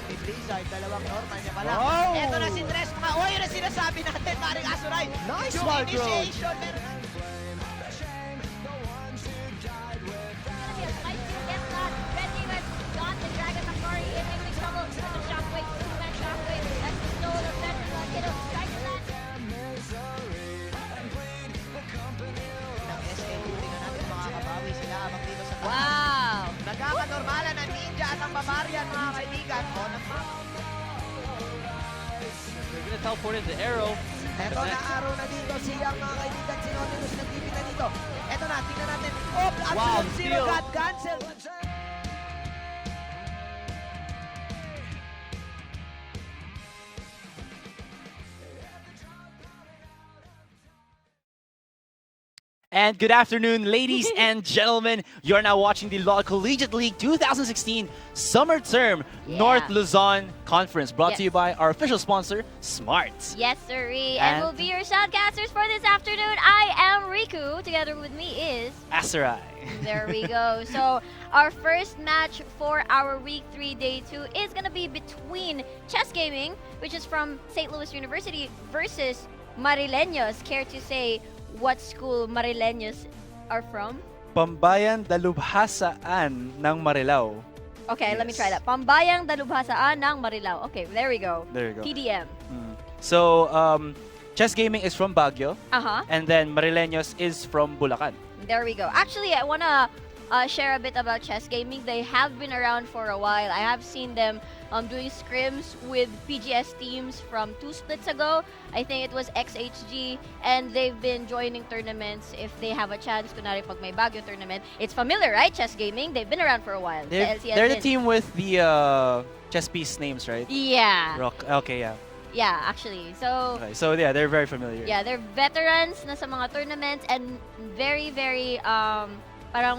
ni Blizzard. Dalawang normal niya pala. Wow! Eto na si Tres. Oh, yun ang sinasabi natin, paring Asuray. Nice Yung wild growth. initiation. Meron ng SLU. Tingnan natin makakabawi sila habang dito sa taas. Wow! Nagkakanormala ng Ninja at ang Bavarian, mga kaibigan. O, They're gonna teleport in the arrow. eto na araw na dito siyang mga kaibigan. Si Nautilus nagpipita dito. Eto na, tingnan natin. Oh, at Wow, Zero steal. got cancel. And good afternoon, ladies and gentlemen. You're now watching the Collegiate League 2016 Summer Term North Luzon Conference, brought to you by our official sponsor, Smart. Yes, sirree. And- And we'll be your shoutcasters for this afternoon. I am Riku. Together with me is... Asarai. There we go. So, our first match for our Week 3 Day 2 is going to be between Chess Gaming, which is from St. Louis University, versus Marileños. Care to say what school Marileños are from? Pambayan Dalubhasaan ng Marilao. Okay, let me try Yes. that. Pambayang Dalubhasaan ng Marilao. Okay, there we go. There you go. PDM. So, Chess Gaming is from Baguio, Uh-huh. and then Marileños is from Bulacan. There we go. Actually, I want to share a bit about Chess Gaming. They have been around for a while. I have seen them doing scrims with PGS teams from 2 splits ago. I think it was XHG, and they've been joining tournaments if they have a chance. Kunwari pag may Baguio tournament, it's familiar, right? Chess Gaming. They've been around for a while. They're, The LCL they're the din. team with the chess piece names, right? Yeah. Rock. Okay, yeah. Yeah, actually. So, Okay, so yeah, they're very familiar. yeah, they're veterans na sa mga tournaments and very, very, parang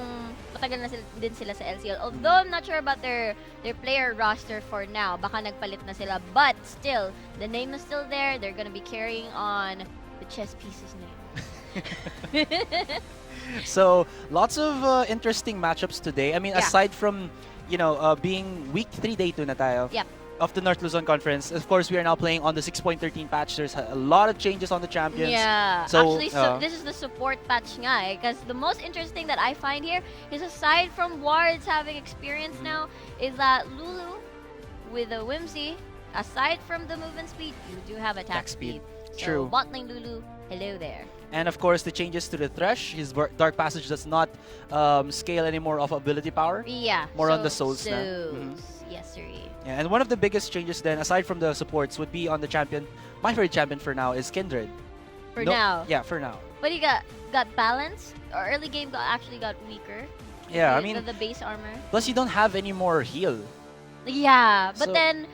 matagal na din sila sa LCL. Although I'm not sure about their player roster for now. Baka nagpalit na sila. But still, the name is still there. They're gonna be carrying on the chess pieces name. So lots of interesting matchups today. I mean, Yeah. aside from being week 3 day 2 na tayo. Yep. Of the North Luzon Conference. Of course, we are now playing on the 6.13 patch. There's a lot of changes on the champions. Yeah. So, Actually, this is the support patch nga eh. Because the most interesting that I find here is aside from Wards having experience now, is that Lulu with a Whimsy, aside from the movement speed, you do have attack speed. So, True. bot lane Lulu, hello there. And of course, the changes to the Thresh. His Dark Passage does not scale anymore of ability power. Yeah. More on so- the souls na. Souls. Yes, sir. Yeah, and one of the biggest changes then, aside from the supports, would be on the champion. My favorite champion for now is Kindred. For now. Yeah, for now. But he got balance. Or early game actually got weaker. Yeah, I The- mean, the base armor. plus you don't have any more heal. Yeah, but So- then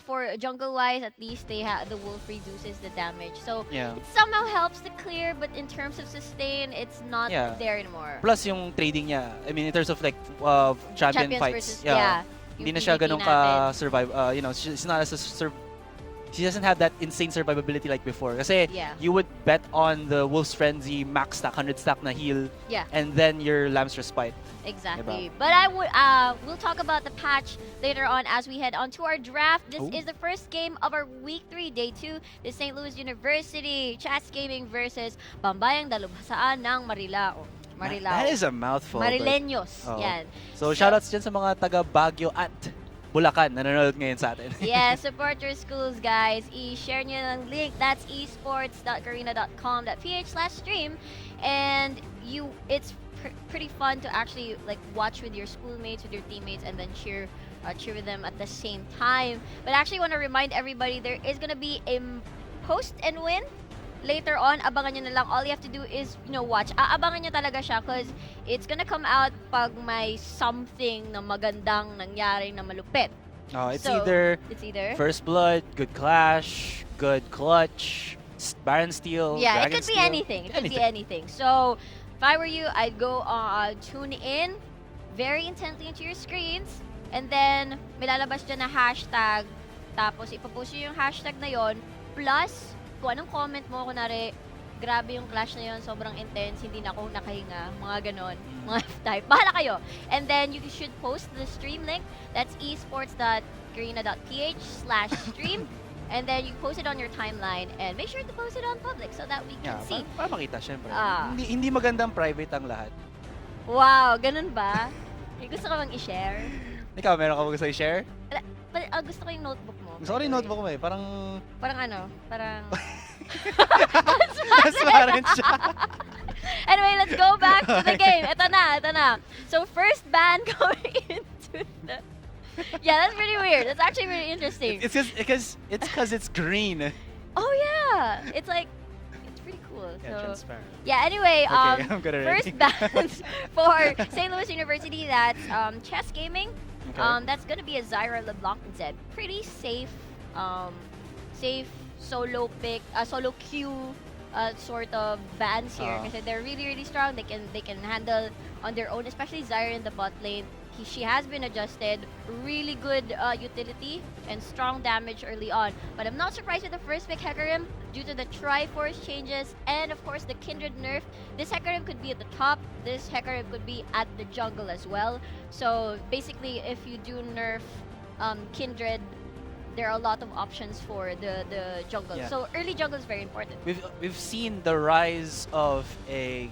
for jungle wise, at least they have the wolf reduces the damage. So Yeah. it somehow helps to clear, but in terms of sustain, it's not Yeah. there anymore. Plus yung trading niya. I mean, in terms of like champion Champions fights. versus yeah. Hindi yung na siya PvP ganun natin. ka survive. She's not as she doesn't have that insane survivability like before. Kasi Yeah. you would bet on the Wolf's Frenzy max stack, 100 stack na heal, Yeah. and then your Lamb's Respite. Exactly. But we'll talk about the patch later on as we head on to our draft. This Ooh. is the first game of our week 3 day 2. The St. Louis University Chess Gaming versus Pambayang Dalubhasaan ng Marilao. That is a mouthful. but- Marileños. Oo. Yan. So, shoutouts dyan sa mga taga Baguio at Bulacan na nanonood ngayon sa atin. Yeah, support your schools, guys. I-share nyo ng link. That's esports.garena.com.ph/stream. And it's pretty fun to actually like watch with your schoolmates, with your teammates, and then cheer with them at the same time. But I actually want to remind everybody there is gonna be a post and win later on. Abangan nyo na lang. All you have to do is, watch. Aabangan nyo talaga siya because it's gonna come out pag may something na magandang nangyari na malupit. It's So, either It's either. First Blood, Good Clash, Good Clutch, Baron Steel, Yeah, it Dragon could be Steel. anything. It could be anything. So, if I were you, I'd go tune in very intently into your screens, and then may lalabas dyan na hashtag, tapos ipapost nyo yung hashtag na yon, plus kung anong comment mo, kunwari, grabe yung clash na yun, sobrang intense, hindi na ako nakahinga, mga ganon, mga F-type. Bahala kayo. And then you should post the stream link. That's esports.garena.ph/stream. And then you post it on your timeline and make sure to post it on public so that we can see. Para makita, syempre. Ah. Hindi magandang private ang lahat. Wow, ganun ba? May gusto ka bang i-share? Ikaw, meron ka ba gusto i-share? Gusto ko yung notebook mo. Gusto ko rin yung notebook mo eh. Parang... Parang ano? Parang... Transparent siya. Anyway, let's go back to the game. Ito na. So, first ban going into the... Yeah, that's pretty weird. That's actually really interesting. It's because it's green. Oh, yeah. It's like... It's pretty cool. Yeah, So, transparent. yeah, anyway, Okay, I'm good already. first bans for St. Louis University, that's chess gaming. Okay. That's gonna be a Zyra LeBlanc instead. Pretty safe, safe solo pick, solo queue sort of bans here because they're really strong. They can handle on their own, especially Zyra in the bot lane. She has been adjusted, really good utility and strong damage early on. But I'm not surprised with the first pick Hecarim due to the Triforce changes and of course the Kindred nerf. This Hecarim could be at the top, this Hecarim could be at the jungle as well. So basically if you do nerf Kindred, there are a lot of options for the jungle. Yeah. So early jungle is very important. We've seen the rise of a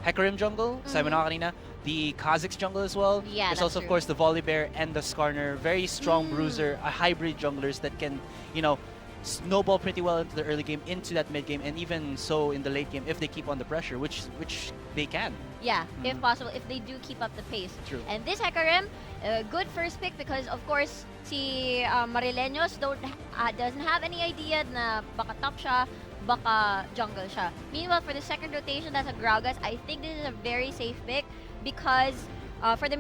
Hecarim jungle, sabi na kanina, the Kha'Zix jungle as well. Yeah, There's that's also, true. of course, the Volibear and the Skarner, very strong bruiser, a hybrid junglers that can, snowball pretty well into the early game, into that mid game, and even so in the late game if they keep on the pressure, which they can. Yeah, if possible, if they do keep up the pace. True. And this Hecarim, good first pick because of course si Marileños doesn't have any idea na baka top siya, baka jungle siya. Meanwhile, for the second rotation, that's a Gragas. I think this is a very safe pick because for the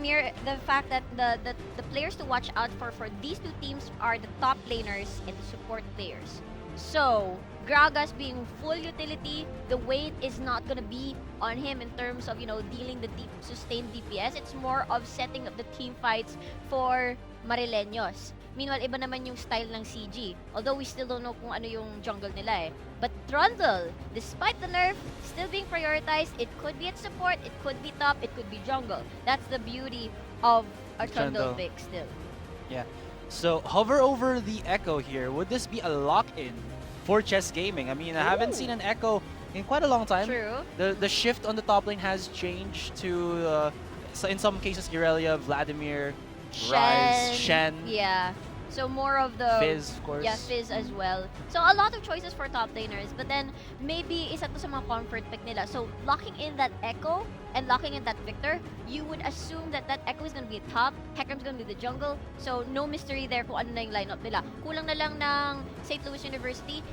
fact that the players to watch out for these two teams are the top laners and the support players. So Gragas being full utility, the weight is not gonna be on him in terms of dealing the deep sustained DPS. It's more of setting up the team fights for Marileños. Meanwhile, iba naman yung style ng CG. Although we still don't know kung ano yung jungle nila eh. But Trundle, despite the nerf, still being prioritized. It could be at support, it could be top, it could be jungle. That's the beauty of a Trundle pick still. Yeah. So hover over the Echo here. Would this be a lock-in for chess gaming? I mean, I haven't seen an Echo in quite a long time. True. The shift on the top lane has changed to, in some cases, Irelia, Vladimir, Ryze, Shen. Yeah. So more of the Fizz, of course. Yeah, Fizz as well. So a lot of choices for top laners, but then maybe isa to sa mga comfort pick nila. So locking in that Echo and locking in that Victor, you would assume that Echo is gonna be top, Hecarim's gonna be the jungle. So no mystery there kung ano na yung lineup nila. Kulang na lang ng St. Louis University.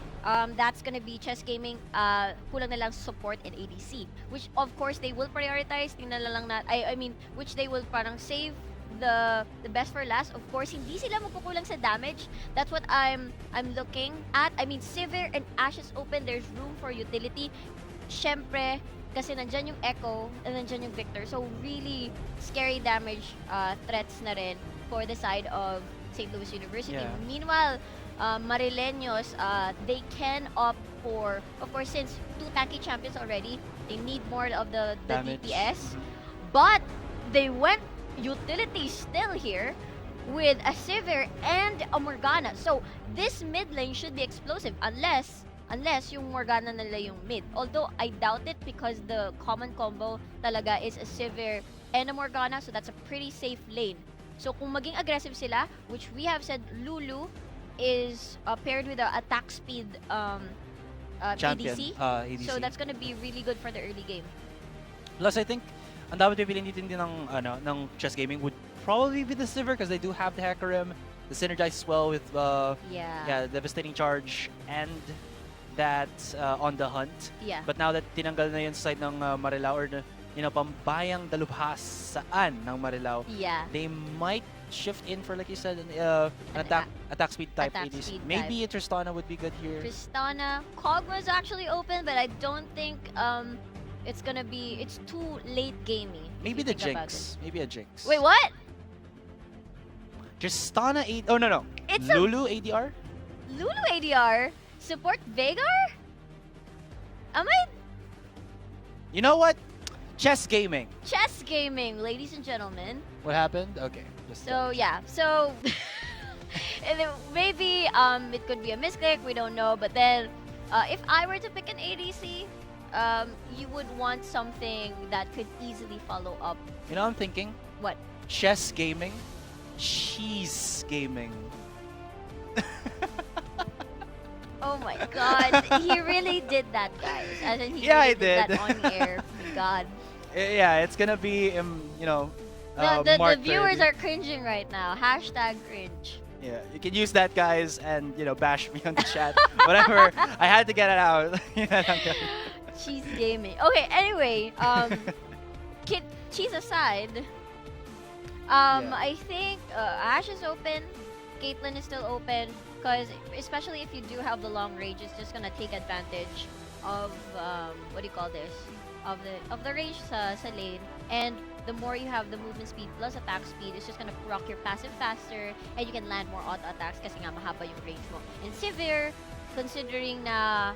That's gonna be chess gaming. Kulang na lang support and ADC, which of course they will prioritize. Tingnan na lang na, I mean, which they will parang save the best for last. Of course, hindi sila magkukulang sa damage. That's what I'm looking at. I mean, Sivir and Ashe is open. There's room for utility. Syempre, kasi nandyan yung Echo and nandyan yung Victor. So, really scary damage threats na rin for the side of St. Louis University. Yeah. Meanwhile, Marileños, they can opt for, of course, since two tanky champions already, they need more of the Damage. DPS. But, they went utility still here with a Sivir and a Morgana. So, this mid lane should be explosive unless yung Morgana nila yung mid. Although, I doubt it because the common combo talaga is a Sivir and a Morgana. So, that's a pretty safe lane. So, kung maging aggressive sila, which we have said Lulu is paired with the attack speed Champion, ADC. ADC. So, that's gonna be really good for the early game. Plus, I think ang dapat pipiliin din ng chess gaming would probably be the Sivir because they do have the Hecarim, the synergizes well with devastating charge and that on the hunt. Yeah. But now that tinanggal na yun sa side ng Marilao or pambayang dalubhas saan ng Marilao, Yeah. they might shift in for, like you said, an attack speed type Attack ADC. speed Maybe Tristana would be good here. Tristana. Kog'Maw's actually open, but I don't think it's too late gamey. Maybe the Jinx. Maybe a Jinx. Wait, what? Tristana 8. Oh, no. It's Lulu ADR? Lulu ADR support Veigar? Am I You know what? Chess gaming. chess gaming, ladies and gentlemen? What happened? Okay. Just So yeah, so and then maybe it could be a misclick, we don't know. But then if I were to pick an ADC, you would want something that could easily follow up. You know what I'm thinking? What? Chess gaming. Cheese gaming. Oh my god, he really did that, guys. As in, he Yeah, really I did did. that on air. My god. Yeah, it's gonna be, you know, The Mark viewers 30. are cringing right now. Hashtag cringe. Yeah, you can use that, guys, and bash me on the chat. Whatever. I had to get it out. Cheese gaming. Okay, anyway, cheese aside, I think Ash is open, Caitlyn is still open, because especially if you do have the long range, it's just gonna take advantage of what do you call this? Of the range sa lane, and the more you have the movement speed plus attack speed, it's just gonna proc your passive faster, and you can land more auto attacks kasi nga mahaba yung range mo. And Sivir, considering na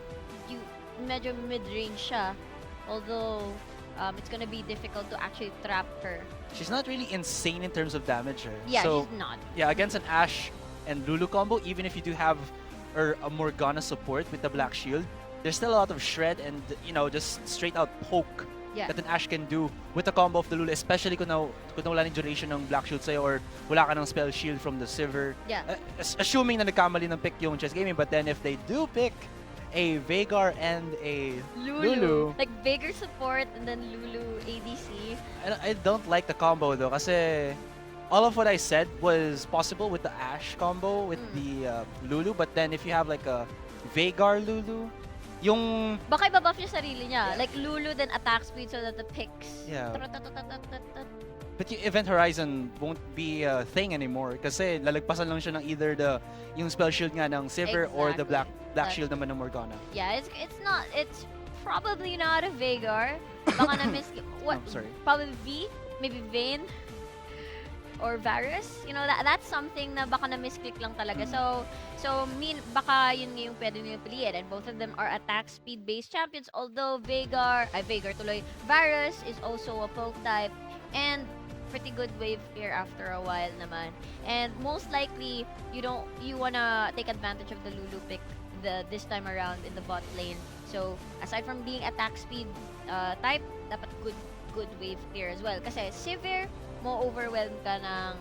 you medyo mid-range siya, although it's gonna be difficult to actually trap her. She's not really insane in terms of damage. Yeah, so, she's not. yeah, against an Ashe and Lulu combo, even if you do have a Morgana support with the Black Shield, there's still a lot of shred and just straight out poke that an Ashe can do with the combo of the Lulu, especially kung wala ng duration ng Black Shield sa'yo or wala ka ng spell shield from the Sivir. Yeah. Assuming na nagkamali ng pick yung chess gaming, but then if they do pick a Veigar and a Lulu. Like Veigar support and then Lulu ADC. I don't like the combo though kasi all of what I said was possible with the Ashe combo with the Lulu, but then if you have like a Veigar Lulu, yung baka ibabuff niya sarili niya. Like Lulu then attack speed so that the picks. Yeah. But yung Event Horizon won't be a thing anymore kasi lalagpasan lang siya ng either yung spell shield nga ng Sivir or the Black Shield naman ng Morgana. Yeah, it's probably not a Veigar. Baka na miss what? Oh, sorry. Probably V, maybe Vayne or Varus. You know, that's something na baka na misclick lang talaga. So baka yun nga yung pwede nyo piliin, and both of them are attack speed based champions, although Veigar tuloy, Varus is also a poke type and pretty good wave clear after a while naman. And most likely you wanna take advantage of the Lulu pick this time around in the bot lane. So aside from being attack speed type, dapat good wave clear as well. Kasi Sivir, mo overwhelm ka ng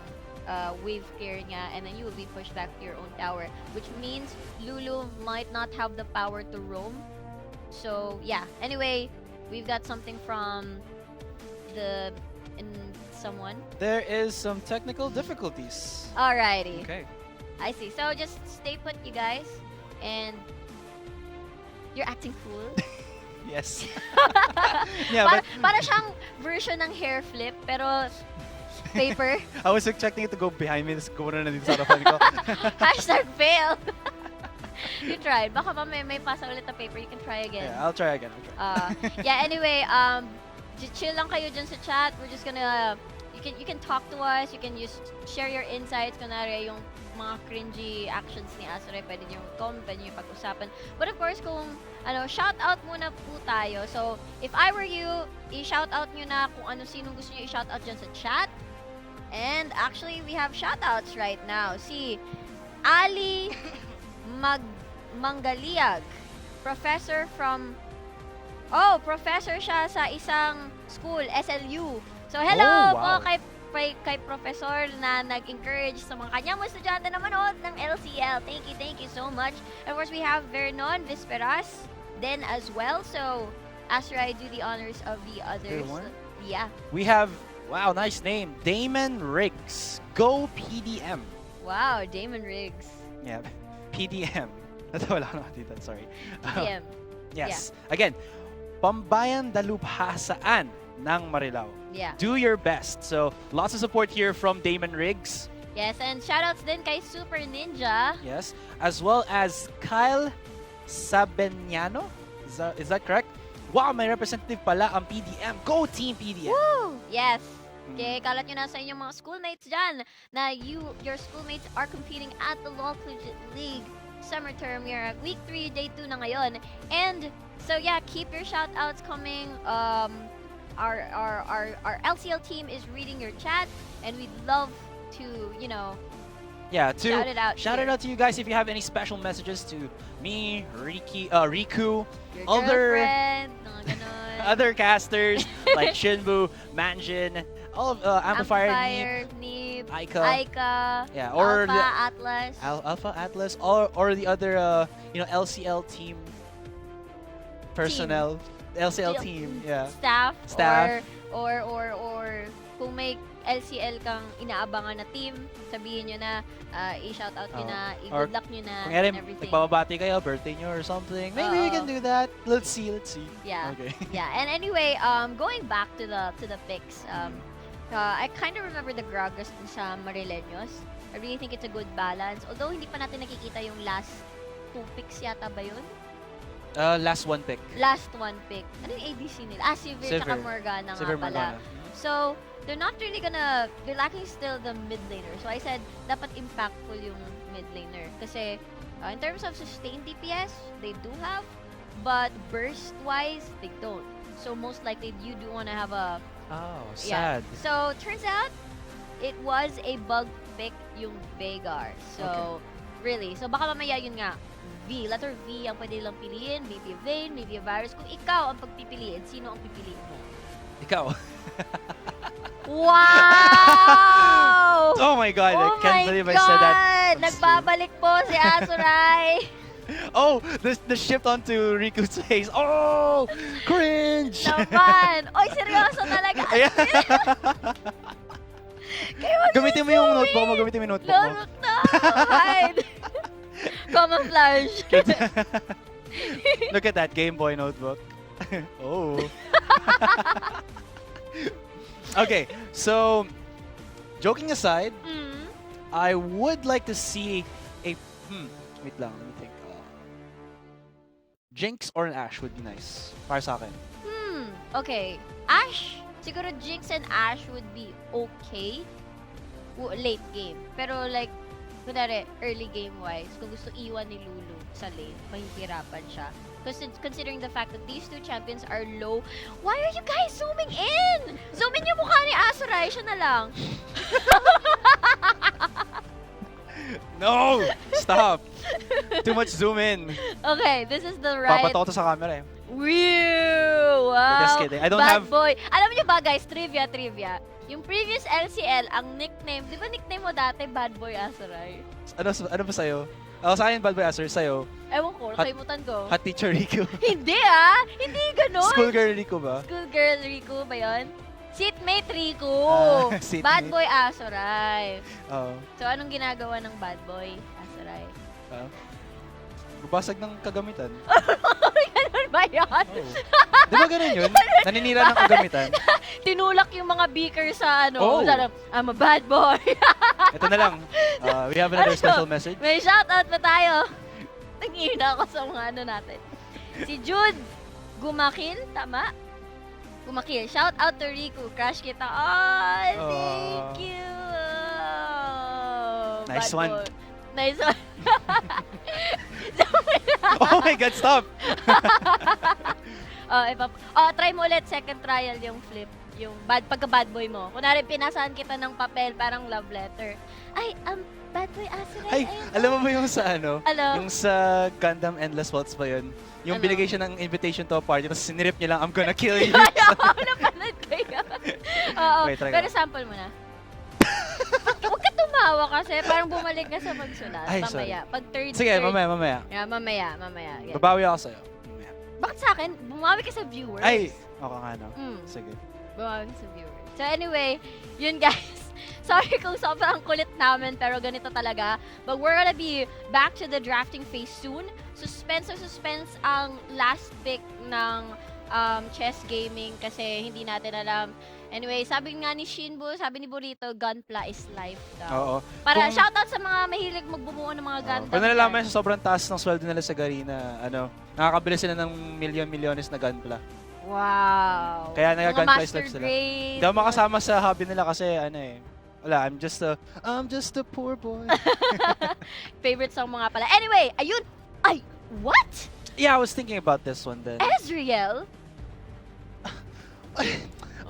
wave clear niya, and then you will be pushed back to your own tower, which means Lulu might not have the power to roam. So yeah, anyway, we've got something from someone. There is some technical difficulties. Alrighty. Okay. I see. So just stay put, you guys, and you're acting cool. Yes. Yeah, para siyang version ng hair flip, pero paper. I was expecting it to go behind me. Tapos gumana na dito sa harapan ko. Hashtag fail. You tried. Baka may pasa ulit na paper. You can try again. Yeah, I'll try again. Yeah, anyway, just chill lang kayo dyan sa chat. We're just gonna, you can talk to us. You can just share your insights. Kunwari, yung mga cringy actions ni Azure, pwede nyo comment, pwede nyo pag-usapan. But of course, kung shout out muna po tayo. So, if I were you, i-shout out nyo na kung sinong gusto nyo i-shout out dyan sa chat. And actually, we have shout outs right now. Si Ali Manggaliag, professor siya sa isang school, SLU. So, hello po kay professor na nag-encourage sa mga kanyang mga estudyante na manood ng LCL. Thank you so much. And of course, we have Vernon Visperas then as well. So, after I do the honors of the others. Yeah. We have, wow, nice name, Damon Riggs. Go PDM. Wow, Damon Riggs. Yeah, PDM. Wala ko dito, sorry. PDM. Yes. Yeah. Again, Pambayan Dalubhasaan ng Marilao. Yeah. Do your best. So, lots of support here from Damon Riggs. Yes, and shoutouts din kay Super Ninja. Yes, as well as Kyle Sabeniano. Is that correct? Wow, may representative pala ang PDM. Go Team PDM! Woo! Yes. Okay, kalat nyo na sa inyong mga schoolmates dyan na your schoolmates are competing at the LOL Collegiate League summer term. We are at week 3, day 2 na ngayon. And so yeah, keep your shout outs coming. Our LCL team is reading your chat, and we'd love to, Yeah, shout it out to you guys if you have any special messages to me, Riku, your other girlfriend, mga ganon. other casters like Shinbu, Manjin, all of Amplifier, Neep, Aika, Aika, yeah, or Alpha, the Atlas. Alpha Atlas, or the other LCL team personnel, LCL team, yeah. Staff. Or kung may LCL kang inaabangan na team, sabihin nyo na, i-shoutout nyo na, i-good luck nyo na, Kung and everything. nagpapabati kayo, birthday nyo or something, maybe we can do that. Let's see. Yeah. Okay. Yeah. And anyway, going back to the picks, I kind of remember the Gragas dun sa Marileños. I really think it's a good balance. Although hindi pa natin nakikita yung last 2 picks yata ba yun? Last one pick. Last 1 pick. Ano yung ADC nila? Sivir tsaka Morgana nga pala. So, they're not really they're lacking still the mid laner. So I said, dapat impactful yung mid laner. Kasi, in terms of sustained DPS, they do have, but burst-wise, they don't. So most likely, you do want to have a... Oh, Yeah. sad. So, turns out, it was a bug pick yung Veigar. So, really. So, baka mamaya yun nga, letter V ang pwede lang piliin. Maybe a Vayne, maybe a Virus. Kung ikaw ang pagpipiliin, sino ang pipiliin mo? Ikaw. Wow! Oh my God, I can't believe I said that. Nagbabalik po si Azurai. Oh, the shift onto Riku's face. Oh, cringe. Naman. Oy, seryoso talaga. Gamitin mo yung notebook mo. Notebook na. Hide. Camouflage. Look at that Game Boy notebook. Oh. Okay, so joking aside, I would like to see a wait lang, let me think. Jinx or an Ashe would be nice. Para sa akin. Okay. Ashe. Siguro Jinx and Ashe would be okay. Late game. Pero like, kunwari, early game-wise, kung gusto iwan ni Lulu sa lane, mahihirapan siya. Considering the fact that these 2 champions are low, why are you guys zooming in? Zoom in yung mukha ni Azurai, siya na lang. No! Stop! Too much zoom in. Okay, this is the right... Papatok to sa camera eh. Wow! Just kidding. I don't Bad have... boy. Alam niyo ba guys, trivia. Yung previous LCL, ang nickname, di ba nickname mo dati, Bad Boy Azurai? Ano ba sa'yo? Sa akin, Bad Boy Azure. Sa'yo, Ewan ko, nakalimutan ko. Hot Teacher Riku. Hindi Hindi ganun! Schoolgirl Riku ba? Schoolgirl Riku ba yun? Seatmate Riku! Seatmate. Bad Boy Azurai. Oo. So, anong ginagawa ng Bad Boy Azurai? Bubasag ng kagamitan. Ganun ba yun? Oh. Di ba ganun yun? Naninira ng kagamitan. Tinulak yung mga beaker sa Oh. I'm a bad boy. Ito na lang. We have another special message. May shoutout pa tayo. Nangihina ako sa mga natin. Si Jude Gumakil, tama? Gumakil. Shout out to Riku. Crush kita. Oh, thank you. Nice Bad one. boy. Nice one. Oh my God, stop! Try mo ulit, second trial yung flip. Yung pagka-bad boy mo. Kunwari, pinasahan kita ng papel, parang love letter. Ay, bad boy Azurai. Ay, alam mo ba yung sa ano? Ano? Yung sa Gundam Endless Waltz ba yun? Yung Ano? binigay siya ng invitation to a party, tapos sinirip niya lang, I'm gonna kill you. Ayaw, napanood ko yun. Oo, Wait, try ko. pero sample mo na. Huwag ka tumawa kasi, parang bumalik ka sa magsulat. Ay, Mamaya. sorry. Pag third. Sige, mamaya. Yeah, mamaya. Yeah. Babawi ako sa'yo. Mamaya. Bakit sa akin? Bumawi ka sa viewers. Ay! Okay nga, no? Sige. Bumawi ka sa viewers. So anyway, yun guys. Sorry kung sobrang kulit namin, pero ganito talaga. But we're gonna be back to the drafting phase soon. Suspense ang last pick ng chess gaming kasi hindi natin alam. Anyway, sabi nga ni Shinbu, sabi ni Burrito, Gunpla is life daw. Oo. Para Kung- shoutout sa mga mahilig magbumuo ng mga Gundam. Kung nalalaman sa sobrang taas ng sweldo nila sa Garena, nakakabili sila ng milyon-milyones na gunpla. Wow. Kaya Mga nag-gunpla master life sila. grade. Hindi ako makasama sa hobby nila kasi Wala, I'm just a poor boy. Favorite song mo nga pala. Anyway, ayun! Ay! What? Yeah, I was thinking about this one then. Ezreal?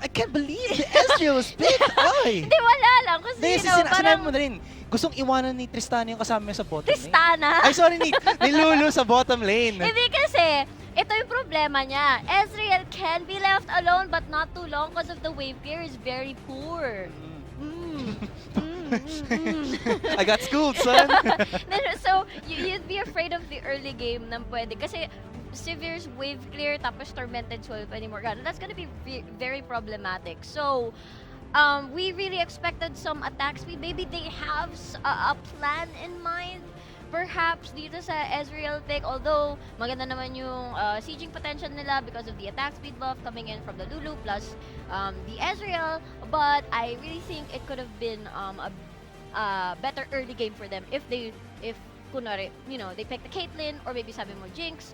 I can't believe the Ezreal was picked. Ay! Hindi, wala lang. Kasi, Hindi, you know, sinabi parang mo na rin. Gustong iwanan ni Tristana yung kasama niya sa bottom lane. Tristana. Ay, sorry, ni Lulu sa bottom lane. Hindi kasi, ito yung problema niya. Ezreal can be left alone but not too long because of the wave gear is very poor. I got schooled, son. So, you'd be afraid of the early game nang pwede. Kasi, Severe's wave clear, tapos Tormented Soul pa ni Morgana. That's gonna be very problematic. So, we really expected some attack speed. Maybe they have a plan in mind. Perhaps dito sa Ezreal pick, although maganda naman yung sieging potential nila because of the attack speed buff coming in from the Lulu plus the Ezreal. But I really think it could have been a better early game for them if kunwari, you know, they pick the Caitlyn or maybe sabi mo Jinx.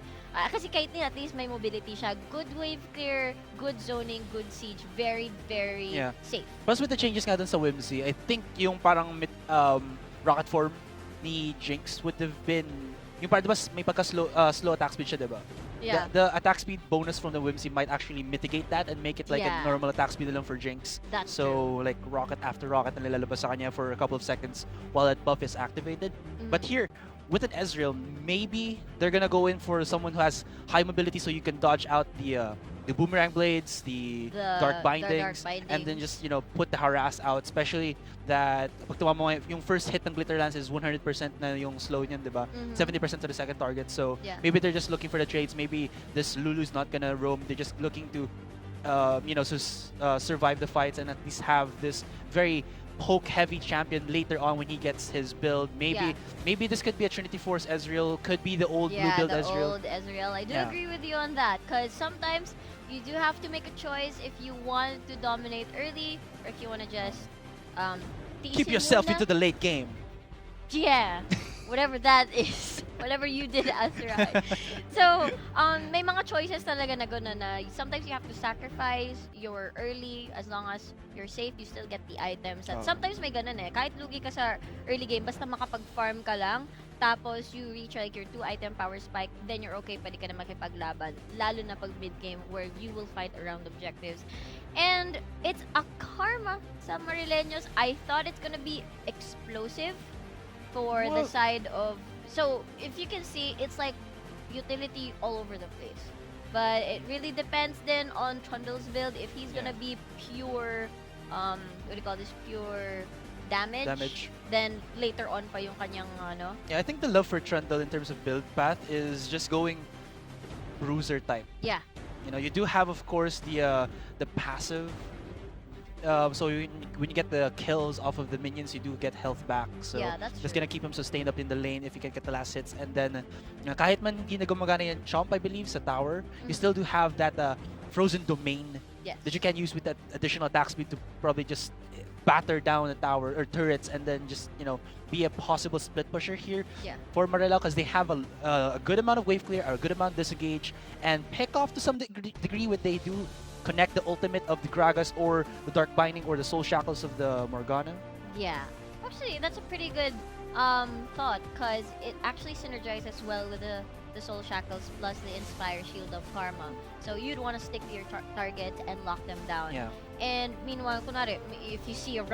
Kasi Caitlyn at least may mobility siya. Good wave clear, good zoning, good siege. Very, very safe. Plus with the changes nga dun sa Whimsy, I think yung parang rocket form ni Jinx would have been yung parang diba may slow attack speed siya, diba? Yeah. The attack speed bonus from the Whimsy might actually mitigate that and make it like a normal attack speed lang for Jinx. That's so like rocket after rocket na nilalabas sa kanya for a couple of seconds while that buff is activated. But here, with an Ezreal, maybe they're gonna go in for someone who has high mobility so you can dodge out the boomerang blades, the dark bindings, and then just, you know, put the harass out, especially that pag tuwa mo yung first hit ng Glitter Lance is 100% na yung slow niyan, diba? 70% to the second target. So maybe they're just looking for the trades. Maybe this Lulu's not gonna roam. They're just looking to you know, survive the fights and at least have this very poke-heavy champion later on when he gets his build. Maybe this could be a Trinity Force Ezreal, could be the old blue build Ezreal. Old Ezreal. I do agree with you on that because sometimes you do have to make a choice if you want to dominate early or if you want to just keep yourself into the late game. Yeah, whatever that is. Whatever you did, Azurai. So, may mga choices talaga na gano'n na sometimes you have to sacrifice your early as long as you're safe, you still get the items. At sometimes may gano'n eh. Kahit lugi ka sa early game, basta makapag-farm ka lang, tapos you reach like your 2-item power spike, then you're okay, pwede ka na makipaglaban. Lalo na pag mid-game where you will fight around objectives. And it's a karma sa Marileños. I thought it's gonna be explosive for the side of... So, if you can see, it's like utility all over the place. But it really depends then on Trundle's build. If he's gonna be pure, what do you call this? Pure damage. Then later on pa yung kanyang ano. Yeah, I think the love for Trundle in terms of build path is just going bruiser type. Yeah. You know, you do have, of course, the passive. So when you get the kills off of the minions, you do get health back. So that's just gonna keep him sustained up in the lane if you can get the last hits. And then kahit man hindi na gumagana yung Chomp, I believe, sa tower, you still do have that frozen domain that you can use with that additional attack speed to probably just batter down the tower or turrets and then just, you know, be a possible split pusher here for Marilla because they have a good amount of wave clear, a good amount of disengage, and pick off to some degree what they do. Connect the ultimate of the Gragas or the Dark Binding or the Soul Shackles of the Morgana. Yeah. Actually, that's a pretty good thought because it actually synergizes well with the Soul Shackles plus the Inspire Shield of Karma. So you'd want to stick to your target and lock them down. Yeah. And meanwhile, kunwari, if you see a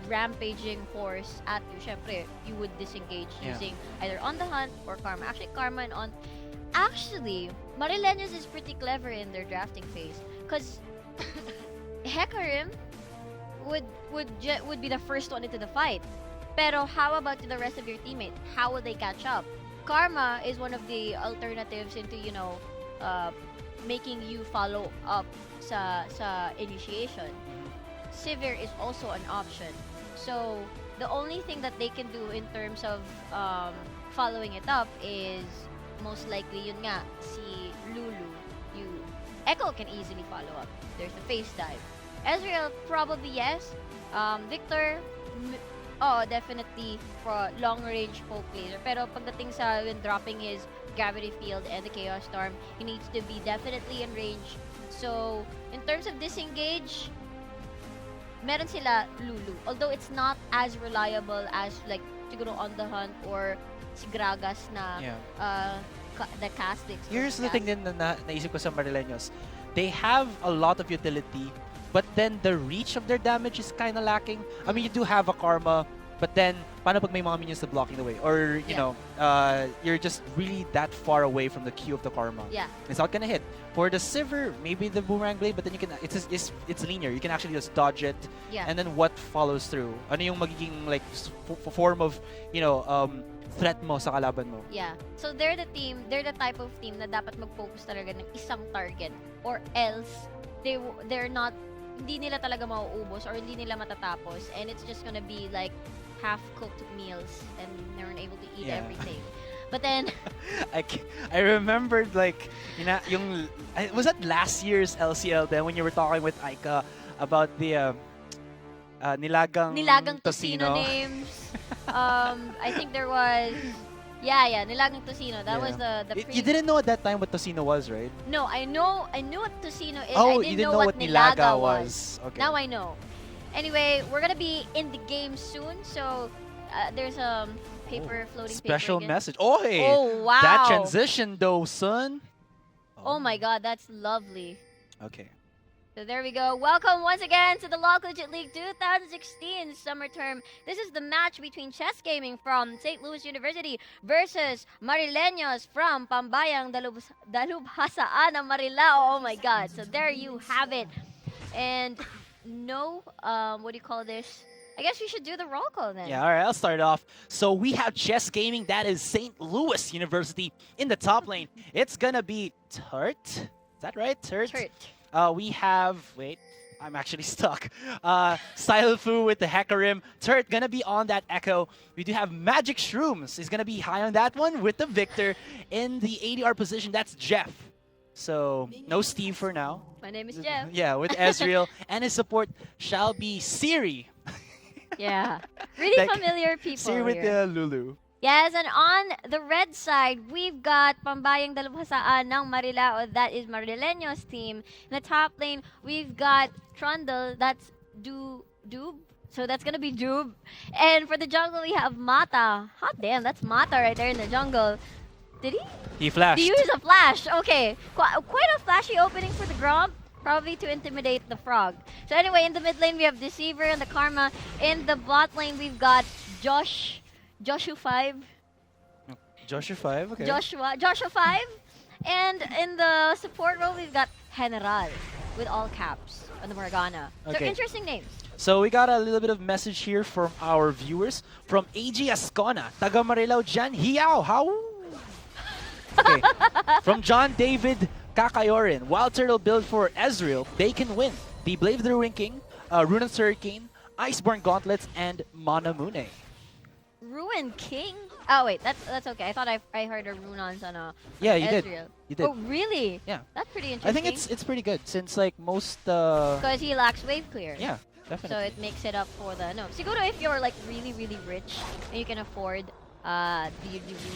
rampaging horse at you, syempre, you would disengage using either On the Hunt or Karma. Actually, Karma and On... Actually, Marileños is pretty clever in their drafting phase because Hecarim would be the first one into the fight. Pero how about the rest of your teammates? How will they catch up? Karma is one of the alternatives into, you know, making you follow up sa initiation. Sivir is also an option. So the only thing that they can do in terms of following it up is most likely yun nga si Lulu. Echo can easily follow up. There's the face dive. Ezreal probably yes. Victor definitely for long range poke laser. Pero pagdating sa when dropping his gravity field and the chaos storm, he needs to be definitely in range. So in terms of disengage, meron sila Lulu. Although it's not as reliable as like siguro On the Hunt or si Gragas na Yeah. the Castix. Here's the thing din na naisip ko sa Marileños. They have a lot of utility, but then the reach of their damage is kind of lacking. I mean, you do have a Karma, but then paano pag may mga minions na blocking the way? Or, you know, you're just really that far away from the queue of the Karma. Yeah. It's not gonna hit. For the Sivir, maybe the Boomerang Blade, but then you can, it's linear. You can actually just dodge it. Yeah. And then what follows through? Ano yung magiging like form of, you know, threat mo sa kalaban mo? Yeah. So they're the type of team na dapat mag-focus talaga ng isang target, or else they're not, hindi nila talaga mauubos or hindi nila matatapos, and it's just gonna be like half-cooked meals and they're not able to eat everything. But then I remembered like was that last year's LCL then when you were talking with Aika about the nilagang tocino names. I think there was nilagang tocino. That was the You didn't know at that time what tocino was, right? No, I knew what tocino is. Oh, I didn't you didn't know what nilaga was. Okay. Now I know. Anyway, we're gonna be in the game soon, so there's a floating special paper again. message. Oh, hey, Oh wow! that transition though, son. Oh my God, that's lovely. Okay. So there we go. Welcome once again to the Collegiate League 2016 summer term. This is the match between Chess Gaming from St. Louis University versus Marileños from Pambayang Dalubhasaan ng Marilao. Oh my God. So there you have it. And no, what do you call this? I guess we should do the roll call then. Yeah, all right, I'll start off. So we have Chess Gaming, that is St. Louis University in the top lane. It's gonna be Turt. Is that right? Turt? We have, wait, I'm actually stuck. Stylefu with the Hecarim. Turt gonna be on that Echo. We do have Magic Shrooms. He's gonna be high on that one with the Victor. In the ADR position, that's Jeff. So, no Steve for now. My name is Jeff. Yeah, with Ezreal. And his support shall be Siri. Yeah. Really Like, familiar people Siri with here. the Lulu. Yes, and on the red side, we've got Pambayang Dalubhasaan ng Marilao. That is Marileño's team. In the top lane, we've got Trundle. That's Doob. So that's gonna be Doob. And for the jungle, we have Mata. Hot damn, that's Mata right there in the jungle. Did he? He flashed. He used a flash. Okay. Quite a flashy opening for the Gromp. Probably to intimidate the Frog. So anyway, in the mid lane, we have Deceiver and the Karma. In the bot lane, we've got Joshua 5. Joshua 5, okay. Joshua 5. And in the support role, we've got General with all caps on the Morgana. So Okay. interesting names. So we got a little bit of message here from our viewers. From AG Ascona. Taga Marilao Jan Hiao. How? Okay. From John David Kakayorin. Wild Turtle build for Ezreal. They can win. The Blade of the Ruin King, Runa's Hurricane, Iceborne Gauntlets, and Manamune. Ruin King? Oh wait, that's okay. I thought I heard a Runons on a Yeah, on you did. Ezreal. You did. Oh really? Yeah. That's pretty interesting. I think it's pretty good since like most because he lacks wave clear. yeah, definitely. So it makes it up for the Siguro if you're like really rich and you can afford the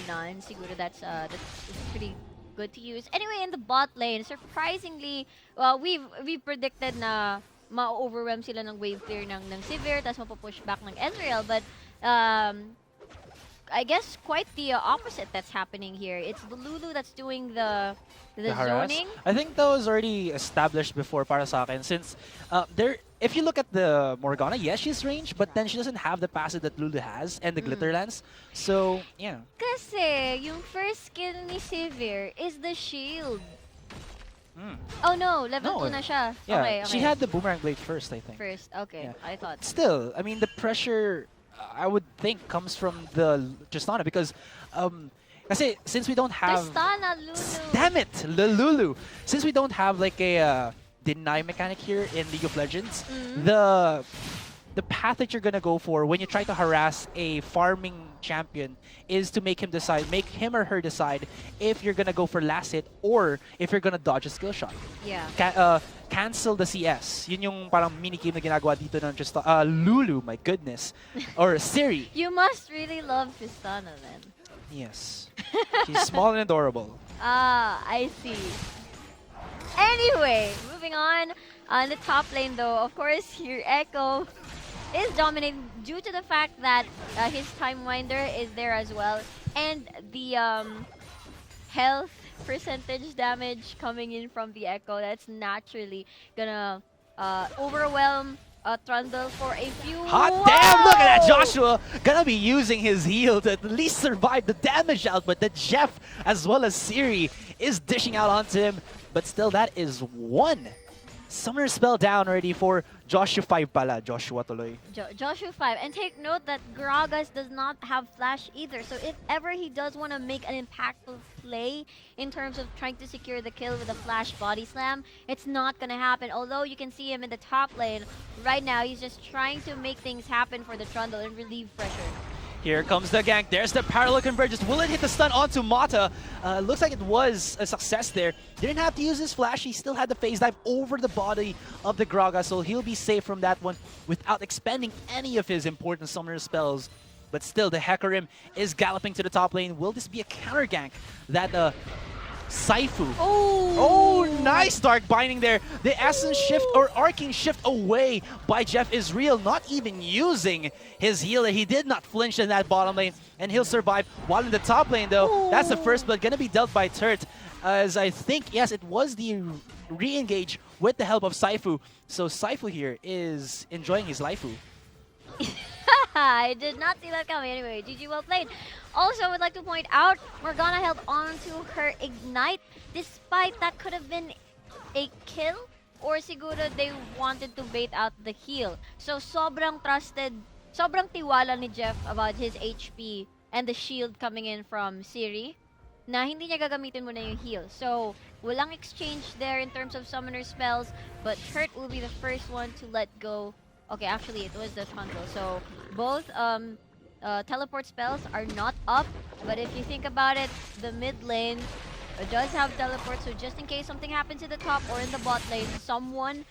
Runons, siguro that's pretty good to use. Anyway, in the bot lane, surprisingly, we've predicted na ma-overwhelm sila ng wave clear ng Sivir, tapos mapupush back ng Ezreal, but I guess quite the opposite that's happening here. It's the Lulu that's doing the harass. zoning. I think that was already established before para sa akin since if you look at the Morgana, yes, she's range, but then she doesn't have the passive that Lulu has and the Glitter Lance. So, yeah. Kasi yung first skill ni Sivir is the shield. Mm. Oh no, level No, 2 na siya. Yeah, Okay. she had the Boomerang Blade first, I think. First, okay. Yeah. I thought. Still, I mean, the pressure, I would think, comes from the Tristana because kasi since we don't have... Tristana, Lulu. Damn it! The Lulu! Since we don't have like a deny mechanic here in League of Legends, the path that you're gonna go for when you try to harass a farming champion is to make him or her decide if you're gonna go for last hit or if you're gonna dodge a skill shot. Yeah. Cancel the CS. Yun yung parang mini-game na ginagawa dito ng Lulu, my goodness. Or Siri. You must really love Tristana then. Yes. She's small and adorable. Ah, I see. Anyway, moving on. On the top lane, though, of course, your Echo is dominating due to the fact that his Time Winder is there as well. And the health percentage damage coming in from the Echo, that's naturally gonna overwhelm Trundle for a few. Hot damn! Look at that! Whoa! Joshua gonna be using his heal to at least survive the damage output that Jeff as well as Siri is dishing out onto him. But still, that is one Summoner spell down already for Joshua 5 pala. Joshua tuloy. Joshua 5. And take note that Gragas does not have flash either. So if ever he does want to make an impactful play in terms of trying to secure the kill with a flash body slam, it's not going to happen. Although you can see him in the top lane right now, he's just trying to make things happen for the Trundle and relieve pressure. Here comes the gank. There's the parallel convergence. Will it hit the stun onto Mata? Looks like it was a success there. Didn't have to use his flash. He still had the phase dive over the body of the Gragas, so he'll be safe from that one without expending any of his important summoner spells. But still, the Hecarim is galloping to the top lane. Will this be a counter gank that Saifu? Oh, nice Dark Binding there. The Essence Shift or Arcane Shift away by Jeff is real, not even using his healer. He did not flinch in that bottom lane, and he'll survive. While in the top lane, though, that's the first blood going to be dealt by Turt. As I think, yes, it was the re-engage with the help of Saifu. So Saifu here is enjoying his Laifu. I did not see that coming. Anyway, GG, well played. Also, I would like to point out, Morgana held on to her Ignite, despite that could have been a kill, or siguro they wanted to bait out the heal. So, sobrang trusted, sobrang tiwala ni Jeff about his HP and the shield coming in from Siri, na hindi niya gagamitin muna yung heal. So, walang exchange there in terms of summoner spells, but Hurt will be the first one to let go. Okay, actually, it was the Trundle. So, both teleport spells are not up. But if you think about it, the mid lane does have teleport. So, just in case something happens in the top or in the bot lane, someone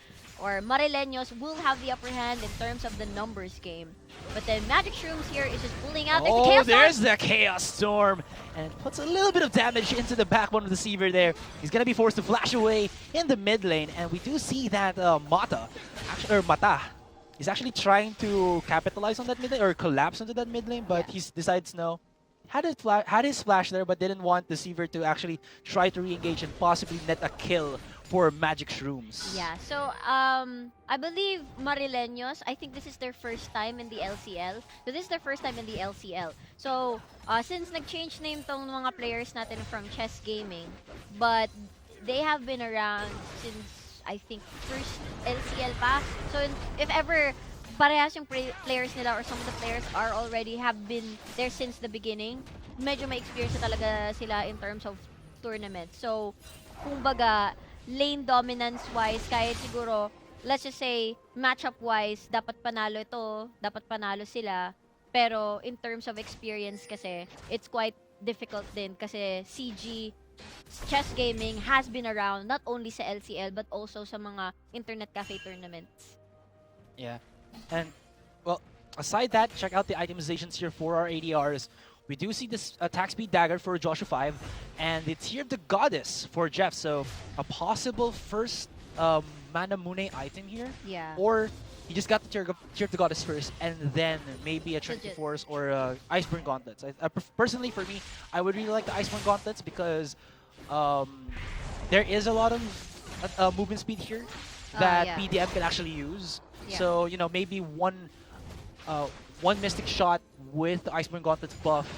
or Marileños will have the upper hand in terms of the numbers game. But then Magic Shrooms here is just pulling out. There's the Chaos Storm. And it puts a little bit of damage into the backbone of the Seaver there. He's going to be forced to flash away in the mid lane. And we do see that Mata is actually trying to capitalize on that mid lane or collapse into that mid lane, but he decides no. Had his flash there, but didn't want the Seaver to actually try to re-engage and possibly net a kill for Magic Shrooms. Yeah, so I believe Marileños, I think this is their first time in the LCL. So this is their first time in the LCL. So since nag-change name tong mga players natin from Chess Gaming, but they have been around since I think first LCL pa. So if ever parehas yung players nila or some of the players are already have been there since the beginning, medyo may experience na talaga sila in terms of tournament. So kumbaga lane dominance wise, kahit siguro let's just say matchup wise dapat panalo ito, dapat panalo sila, pero in terms of experience kasi it's quite difficult din kasi CG Chess Gaming has been around not only sa LCL but also sa mga internet cafe tournaments. Yeah. And, well, aside that, check out the itemizations here for our ADRs. We do see this attack speed dagger for Joshua 5, and the Tear of the Goddess for Jeff. So, a possible first Mana Mune item here. Yeah. Or you just got the Tear of the Goddess first, and then maybe a Trinity Force or Iceborne Gauntlets. Personally, for me, I would really like the Iceborne Gauntlets because there is a lot of movement speed here that PDM can actually use. Yeah. So, you know, maybe one Mystic Shot with the Iceborne Gauntlets buff,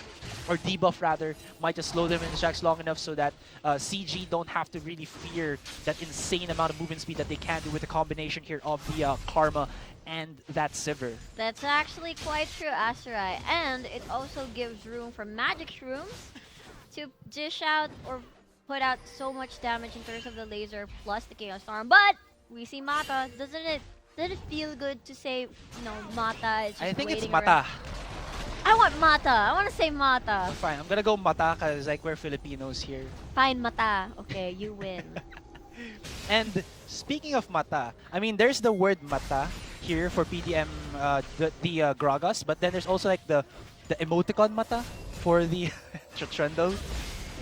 or debuff rather, might just slow them in the tracks long enough so that CG don't have to really fear that insane amount of movement speed that they can do with the combination here of the Karma and that Sivir. That's actually quite true, Aserai. And it also gives room for Magic Shrooms to dish out or put out so much damage in terms of the laser plus the Chaos Storm. But we see Mata. Doesn't it feel good to say, you know, Mata is just I think it's waiting Mata. around? I want Mata. I want to say Mata. Fine, I'm gonna go Mata because like we're Filipinos here. Fine, Mata. Okay, you win. And speaking of Mata, I mean, there's the word Mata here for PDM, the Gragas, but then there's also like the emoticon Mata for the Trundle.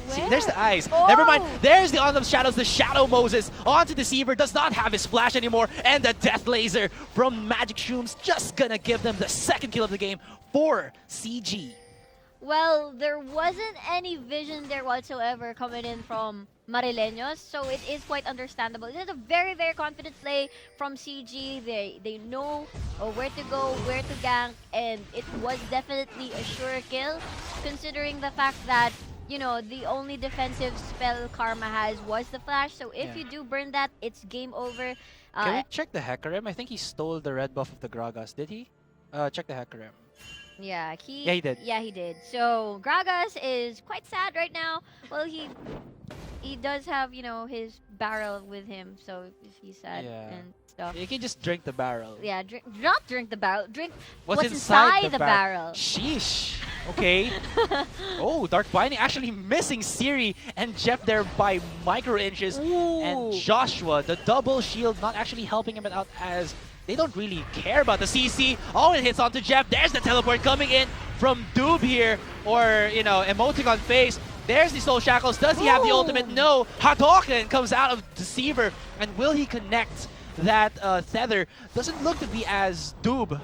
See, Where? there's the eyes. Oh! Never mind. There's the on the shadows. The Shadow Moses onto Deceiver. Does not have his flash anymore. And the Death Laser from Magic Shrooms just gonna give them the second kill of the game for CG. Well, there wasn't any vision there whatsoever coming in from Marileños, so it is quite understandable. It is a very, very confident play from CG. They know where to go, where to gank, and it was definitely a sure kill, considering the fact that, you know, the only defensive spell Karma has was the flash. So if you do burn that, it's game over. Can we check the Hecarim? I think he stole the red buff of the Gragas. Did he? Check the Hecarim. Yeah, Yeah, he did. Yeah, he did. So Gragas is quite sad right now. Well, he does have, you know, his barrel with him, so he's sad and stuff. You can just drink the barrel. Yeah, not drink the barrel. Drink What's inside the barrel. Sheesh. Okay. Oh, Dark Binding actually missing Siri and Jeff there by micro inches. Ooh. And Joshua, the double shield, not actually helping him out as they don't really care about the CC. Oh, it hits onto Jeff. There's the teleport coming in from Doob here, or, you know, Emoticon face. There's the Soul Shackles. Does he have the ultimate? No. Hadouken comes out of Deceiver. And will he connect that tether? Doesn't look to be as Doob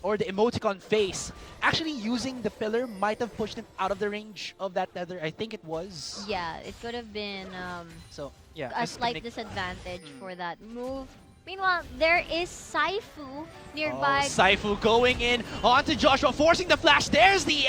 or the Emoticon face actually using the pillar might have pushed him out of the range of that tether. I think it was. Yeah, it could have been So, yeah. a slight disadvantage for that move. Meanwhile, there is Saifu nearby. Oh, Saifu going in onto Joshua, forcing the flash. There's the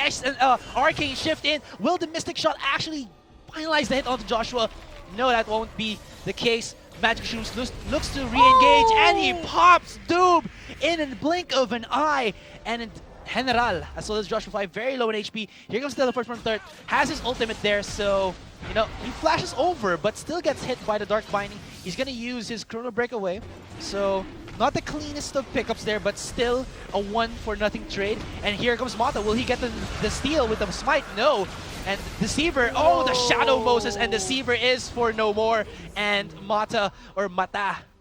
Arcane Shift in. Will the Mystic Shot actually finalize the hit onto Joshua? No, that won't be the case. Magic Shrooms looks to re-engage, and he pops Doob in a blink of an eye. And General, as well as Joshua 5, very low in HP. Here comes the teleport from third. Has his ultimate there, so, you know, he flashes over, but still gets hit by the Dark Binding. He's going to use his Chrono Breakaway. So, not the cleanest of pickups there, but still a 1-for-nothing trade. And here comes Mata. Will he get the steal with the Smite? No. And Deceiver, oh, the Shadow Moses, and Deceiver is for no more. And Mata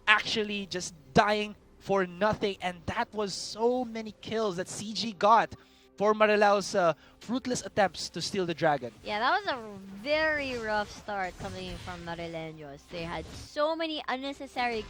actually just dying for nothing. And that was so many kills that CG got for Marilao's fruitless attempts to steal the dragon. Yeah, that was a very rough start coming from Marileños. They had so many unnecessary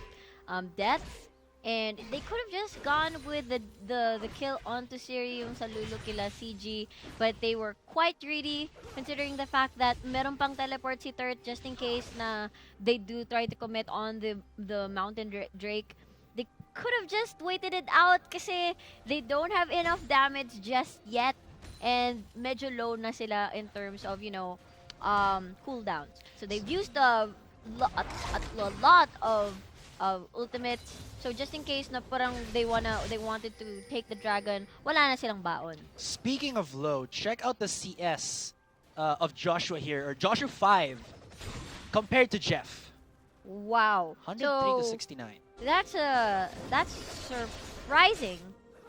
deaths, and they could have just gone with the kill onto Siri, yung sa Lulu kila CG, but they were quite greedy considering the fact that meron pang teleport si Turt just in case na they do try to commit on the Mountain Drake. They could have just waited it out kasi they don't have enough damage just yet, and medyo low na sila in terms of, you know, cooldowns. So they've used a lot of ultimates. So just in case na parang they wanted to take the dragon, wala na silang baon. Speaking of low, check out the CS of Joshua here, or Joshua 5, compared to Jeff. Wow. 103 so to 69. That's surprising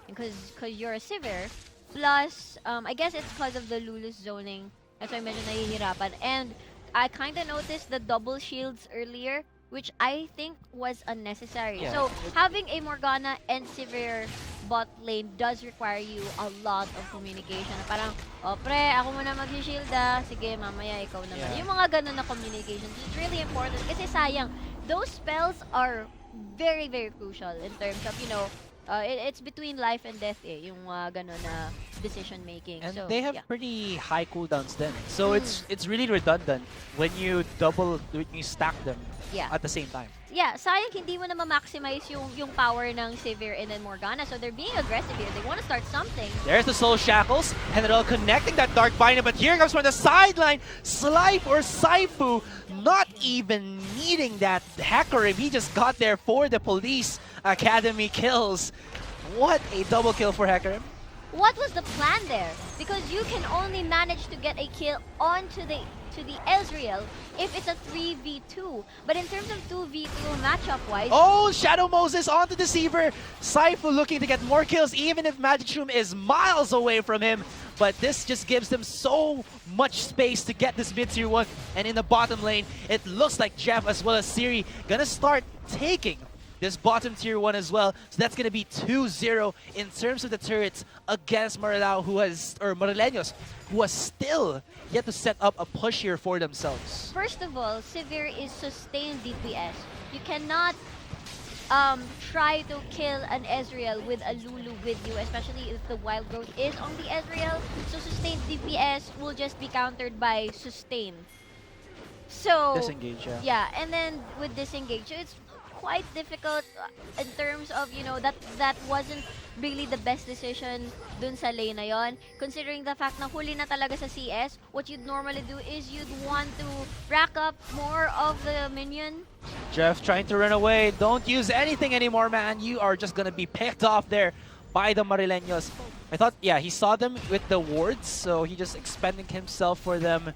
because you're a Sivir. Plus, I guess it's because of the Lulu's zoning. That's why medyo nahihirapan. And I kind of noticed the double shields earlier, which I think was unnecessary. Yeah. So having a Morgana and Sivir bot lane does require you a lot of communication. Parang, oh pre, ako muna mag-shield ah. Sige, mamaya ikaw naman. Yeah. Yung mga ganun na communication, it's really important. Kasi sayang, those spells are very, very crucial in terms of, you know, it's between life and death yung ganun na decision making. And so, they have yeah. pretty high cooldowns then. So it's really redundant when you stack them at the same time. Yeah, sayang hindi mo na ma-maximize yung power ng Sivir and then Morgana. So they're being aggressive here. They want to start something. There's the Soul Shackles, and they're all connecting that Dark Binder, but here comes from the sideline, Slife or Saifu, not even needing that hacker if he just got there for the Police Academy kills. What a double kill for Hecarim. What was the plan there? Because you can only manage to get a kill onto the Ezreal if it's a 3v2. But in terms of 2v2 matchup-wise... Oh, Shadow Moses onto Deceiver. Saifu looking to get more kills even if Magic Shroom is miles away from him. But this just gives them so much space to get this mid-tier 1. And in the bottom lane, it looks like Jeff as well as Siri gonna start taking this bottom tier 1 as well. So that's going to be 2-0 in terms of the turrets against Marilao, Marileños, who has still yet to set up a push here for themselves. First of all, Severe is sustained DPS. You cannot try to kill an Ezreal with a Lulu with you, especially if the wild growth is on the Ezreal. So sustained DPS will just be countered by sustain. So Disengage, yeah. yeah, and then with disengage, so it's quite difficult in terms of, you know, that wasn't really the best decision dun sa lane na yon. Considering the fact na huli na talaga sa CS, what you'd normally do is you'd want to rack up more of the minion. Jeff trying to run away. Don't use anything anymore, man. You are just gonna be picked off there by the Marileños. I thought, yeah, he saw them with the wards, so he just expending himself for them.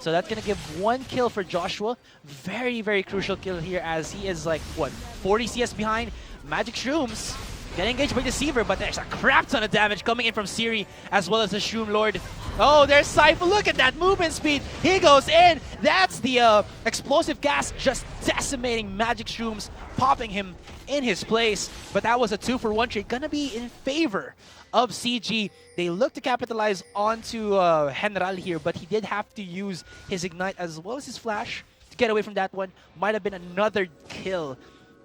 So that's gonna give 1 kill for Joshua. Very, very crucial kill here as he is like, what, 40 CS behind. Magic Shrooms getting engaged by Deceiver, but there's a crap ton of damage coming in from Siri as well as the Shroom Lord. Oh, there's Saifu. Look at that movement speed. He goes in. That's the explosive gas just decimating Magic Shrooms, popping him in his place. But that was a 2-for-1 trade. Gonna be in favor of CG. They look to capitalize onto General here, but he did have to use his Ignite as well as his Flash to get away from that one. Might have been another kill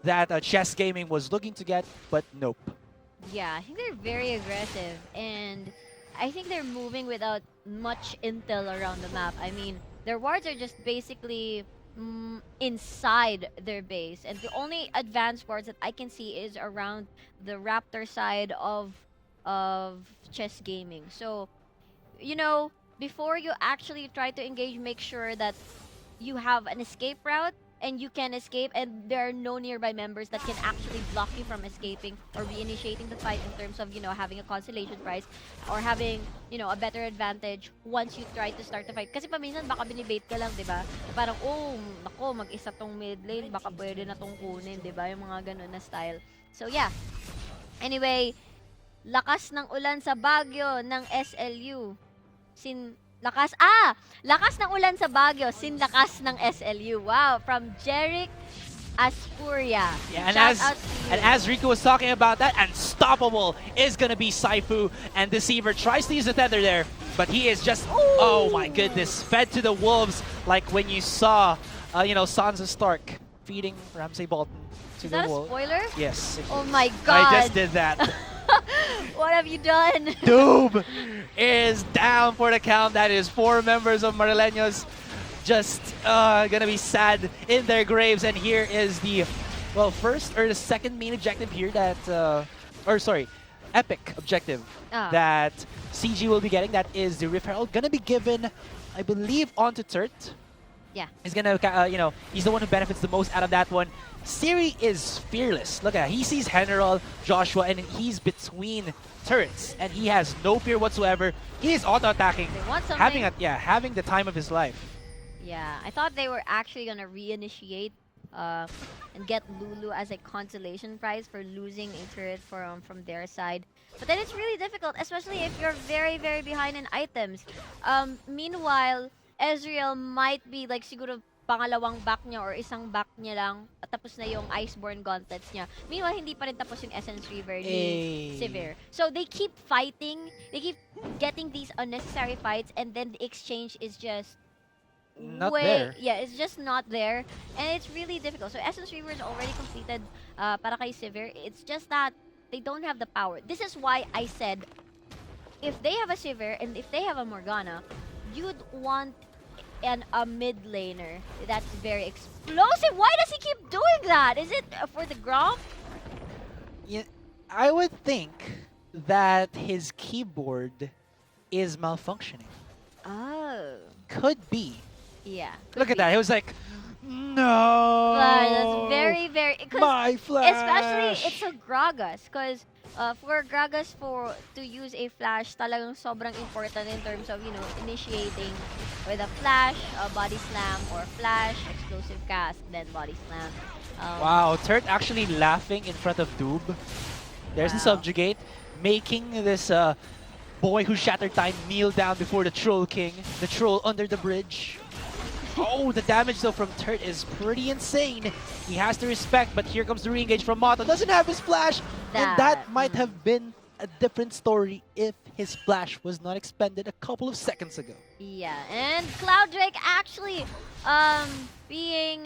that Chess Gaming was looking to get, but nope. Yeah, I think they're very aggressive, and I think they're moving without much intel around the map. I mean, their wards are just basically inside their base, and the only advanced wards that I can see is around the Raptor side of Chess Gaming. So, you know, before you actually try to engage, make sure that you have an escape route and you can escape, and there are no nearby members that can actually block you from escaping or reinitiating the fight in terms of, you know, having a consolation prize or having, you know, a better advantage once you try to start the fight. Kasi paminsan baka binibait ka lang, 'di ba? Parang, oh, nako, mag-isa tong mid lane, baka pwede na tong kunin, 'di ba? Yung mga ganun na style. So yeah. Anyway, lakas ng ulan sa Baguio ng SLU. Lakas ng ulan sa Baguio, sinlakas ng SLU. Wow, from Jeric Aspuria. Yeah, Shout out to you. and as Rico was talking about that, unstoppable is gonna be Saifu, and Deceiver tries to use the tether there, but he is just, oh my goodness, fed to the wolves, like when you saw, you know, Sansa Stark feeding Ramsay Bolton to Is the that a wolf. spoiler? Yes. Oh my god. I just did that. What have you done? Doob is down for the count. That is 4 members of Marileños just gonna be sad in their graves. And here is the, well, first or the second main objective here that, epic objective that CG will be getting. That is the Rift Herald. Gonna be given, I believe, onto Turt. Yeah. He's gonna, you know, he's the one who benefits the most out of that one. Siri is fearless. Look at that. He sees General, Joshua, and he's between turrets, and he has no fear whatsoever. He is auto-attacking, They want something. having the time of his life. Yeah, I thought they were actually gonna reinitiate and get Lulu as a consolation prize for losing a turret from their side. But then it's really difficult, especially if you're very, very behind in items. Meanwhile, Ezreal might be like siguro pangalawang back niya or isang back niya lang at tapos na yung Iceborne gauntlets niya. Meanwhile, hindi pa rin tapos yung Essence River ni Severe. So they keep fighting, they keep getting these unnecessary fights, and then the exchange is just Not there. Yeah, it's just not there, and it's really difficult. So Essence River is already completed para kay Severe. It's just that they don't have the power. This is why I said if they have a Severe and if they have a Morgana, you'd want a mid laner that's very explosive. Why does he keep doing that? Is it for the Gromp? Yeah, I would think that his keyboard is malfunctioning. Oh. Could be. Yeah. Look at that. He was like, no. That's very, very... My flash. Especially, it's a Gragas. Because for Gragas to use a flash, talagang sobrang important in terms of, you know, initiating with a flash, a body slam, or flash, explosive cast, then body slam. Wow, Turt actually laughing in front of Doob. There's the subjugate, making this boy who shattered time kneel down before the Troll King, the troll under the bridge. Oh, the damage though from Turt is pretty insane. He has to respect, but here comes the re-engage from Mata. Doesn't have his flash, and that might have been a different story if his flash was not expended a couple of seconds ago. Yeah, and Cloud Drake actually being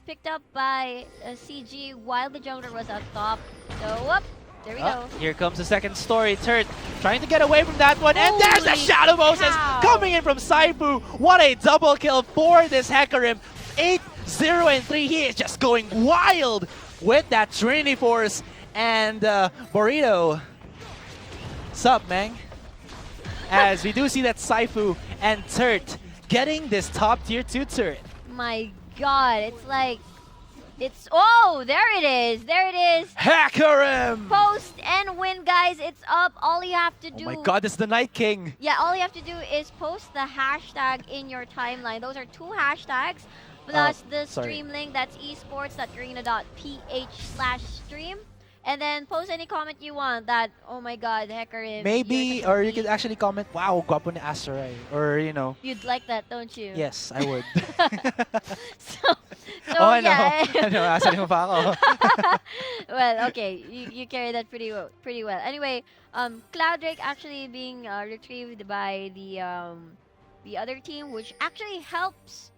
picked up by CG while the jungler was up top. So whoop, there we go. Here comes the second story. Turret trying to get away from that one. And there's the Holy Shadow Moses cow. coming in from Saifu. What a double kill for this Hecarim. 8-0-3. He is just going wild with that Trinity Force. And Burrito, sup, man? As we do see that Saifu and Turt getting this top tier 2 turret. My god, it's like, oh, there it is, there it is. Hecarim! Post and win, guys, it's up. All you have to do. Oh my god, this is the Night King. Yeah, all you have to do is post the hashtag in your timeline. Those are 2 hashtags, plus the stream link, that's esports.garena.ph/stream. And then post any comment you want that, oh my god, Hecarim. Maybe, or you could actually comment, wow, guapo ni Asteroid. Or, you know. You'd like that, don't you? Yes, I would. so Oh, I know. yeah. I know, asan mo pa ako. Well, okay, you carry that pretty well. Anyway, Cloud Drake actually being retrieved by the other team, which actually helps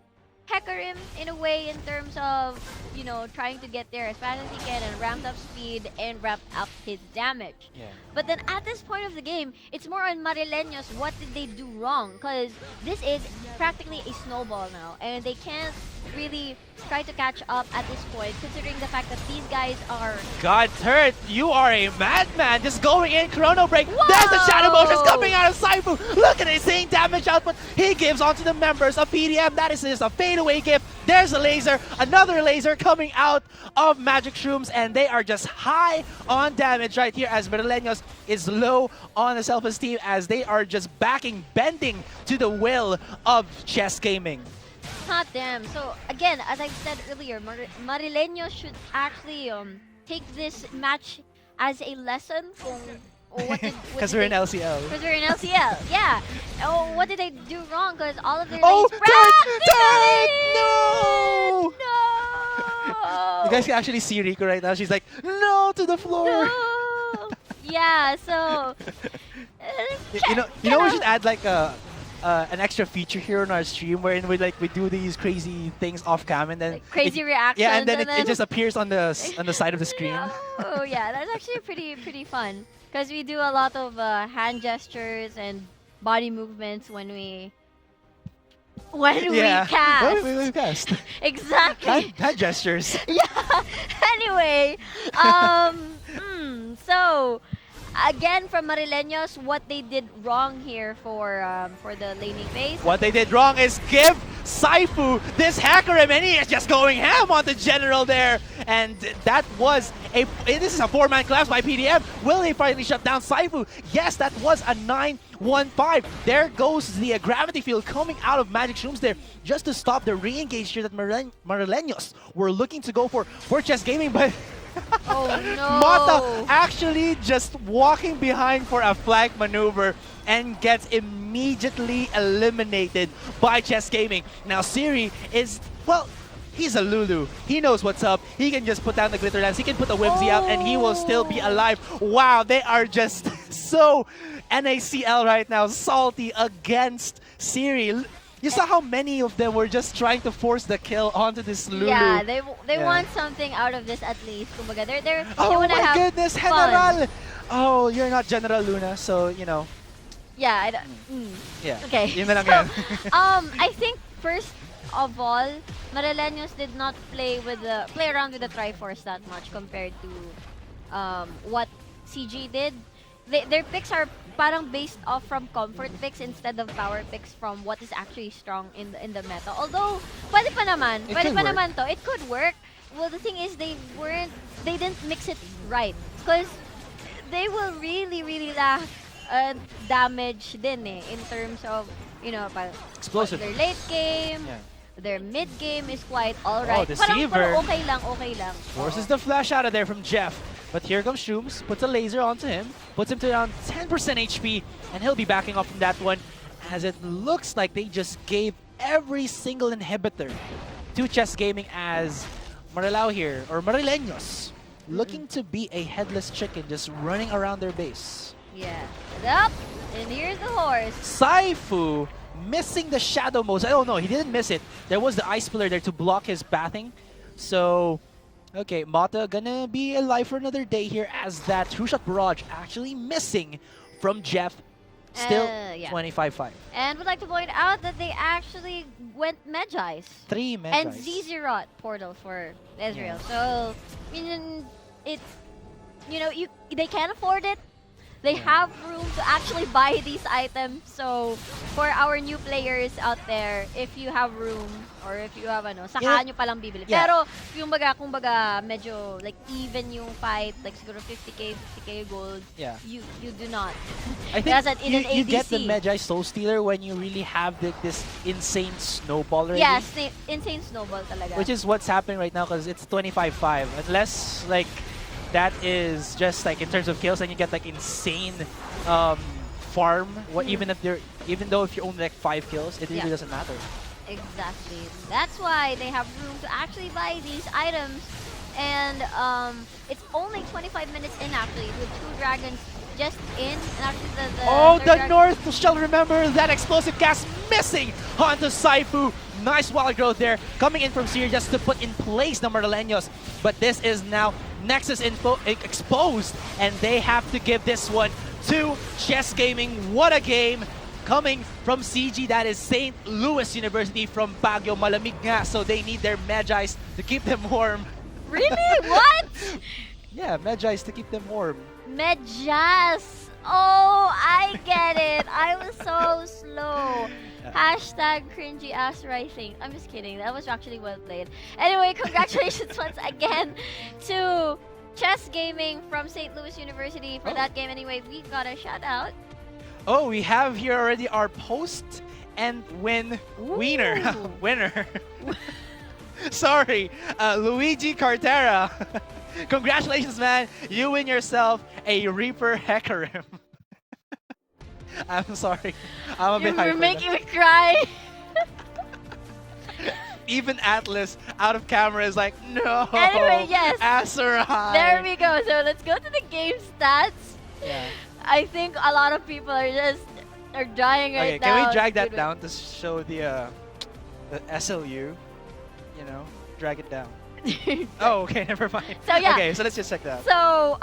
Hecarim in a way in terms of, you know, trying to get there as fast as he can and ramp up speed and ramp up his damage. Yeah. But then at this point of the game, it's more on Marileños. What did they do wrong? Because this is practically a snowball now, and they can't really try to catch up at this point, considering the fact that these guys are... God, Turt, you are a madman. Just going in, Chrono Break. Whoa! There's the Shadow Motions coming out of Saifu. Look at the insane damage output he gives onto the members of PDM. That is just a fadeaway gift. There's a laser, another laser coming out of Magic Shrooms, and they are just high on damage right here as Marileños is low on the self-esteem as they are just bending to the will of Chess Gaming. Hot damn. So again, as I said earlier, Marileños should actually take this match as a lesson Because we're in LCL. Because we're in LCL, yeah. Oh, what did they do wrong? Because all of their Oh, lanes Turt! No! No! You guys can actually see Rico right now. She's like, no to the floor. No! Yeah, so... You know, we should add like an extra feature here on our stream wherein we do these crazy things off cam and then like crazy reactions. Yeah, and then it just appears on the side of the screen. Oh yeah, that's actually pretty fun because we do a lot of hand gestures and body movements when we cast. When we cast. Exactly. Hand gestures. Yeah. Anyway, so again from Marileños, what they did wrong here for the laning phase. What they did wrong is give Saifu this Hecarim, and he is just going ham on the general there. And that was this is a 4-man collapse by PDM. Will they finally shut down Saifu? Yes, that was a 9-1-5. There goes the gravity field coming out of Magic Shrooms there just to stop the re-engage here that Marileños were looking to go for Chess Gaming, but Oh no! Mata actually just walking behind for a flank maneuver and gets immediately eliminated by Chess Gaming. Now Siri is, well, he's a Lulu. He knows what's up. He can just put down the Glitter Lance. He can put the Whimsy out and he will still be alive. Wow, they are just so NACL right now. Salty against Siri. You saw how many of them were just trying to force the kill onto this Lulu. Yeah, they want something out of this at least. Kumbaga, they oh wanna my have goodness, fun. General! Oh, you're not General Luna, so, you know. Yeah, Yeah. Okay. Yun na lang yan. I think first of all, Marileños did not play around with the Triforce that much compared to what CG did. Their picks are parang based off from comfort picks instead of power picks from what is actually strong in the meta. Although, pwede pa naman to. It could work. Well, the thing is they didn't mix it right. Because they will really lack damage din in terms of, you know, Explosive. Their late game, their mid game is quite alright. Deceiver. Parang okay lang. Forces the flash out of there from Jeff. But here comes Shrooms, puts a laser onto him, puts him to around 10% HP, and he'll be backing up from that one, as it looks like they just gave every single inhibitor to Chess Gaming as Marileños looking to be a headless chicken, just running around their base. Yeah. Up. And here's the horse. Saifu missing the shadow modes. I don't know. He didn't miss it. There was the ice pillar there to block his bathing. So, okay, Mata gonna be alive for another day here as that true shot barrage actually missing from Jeff. Still Yeah. 25-5. And would like to point out that they actually went Medjais. 3 Medjais. And Zizirot portal for Ezreal. Yeah. So, I mean, it's, they can't afford it. They have room to actually buy these items. So, for our new players out there, if you have room or if you have saka nyo palang bibili. Yeah. Pero, kung baga, medyo like even yung fight, like siguro 50k gold, Yeah. you do not. I think That's in an you get the ADC. Medjai Soul Stealer when you really have this insane snowball already. Yeah, insane snowball talaga. Which is what's happening right now because it's 25-5. Unless like that is just like in terms of kills and you get like insane farm. Even though if you only like 5 kills, it really doesn't matter. Exactly. That's why they have room to actually buy these items. And it's only 25 minutes in actually with 2 dragons just in. And actually the third The dragon- North shall remember that explosive cast missing onto Saifu. Nice wild growth there. Coming in from Seer just to put in place the Marteleños. But this is now Nexus exposed. And they have to give this one to Chess Gaming. What a game. Coming from CG, that is St. Louis University from Baguio. Malamig nga, so they need their Medjais to keep them warm. Really? What? Yeah, Medjais to keep them warm. Medjas. Oh, I get it. I was so slow. Hashtag cringy ass writing. I'm just kidding. That was actually well played. Anyway, congratulations once again to Chess Gaming from St. Louis University for that game. Anyway, we got a shout out. Oh, we have here already our post and win winner. Winner. Sorry, Luigi Cartera. Congratulations, man. You win yourself a Reaper Hecarim. I'm sorry. I'm a bit hyper. You're making me cry. Even Atlas out of camera is like, no. Anyway, yes. Aserai. There we go. So let's go to the game stats. Yeah. I think a lot of people are dying right Okay, now. can we drag that Good down to show the SLU? You know, drag it down. one. Oh, okay, never mind. So, yeah. Okay, so let's just check that. So,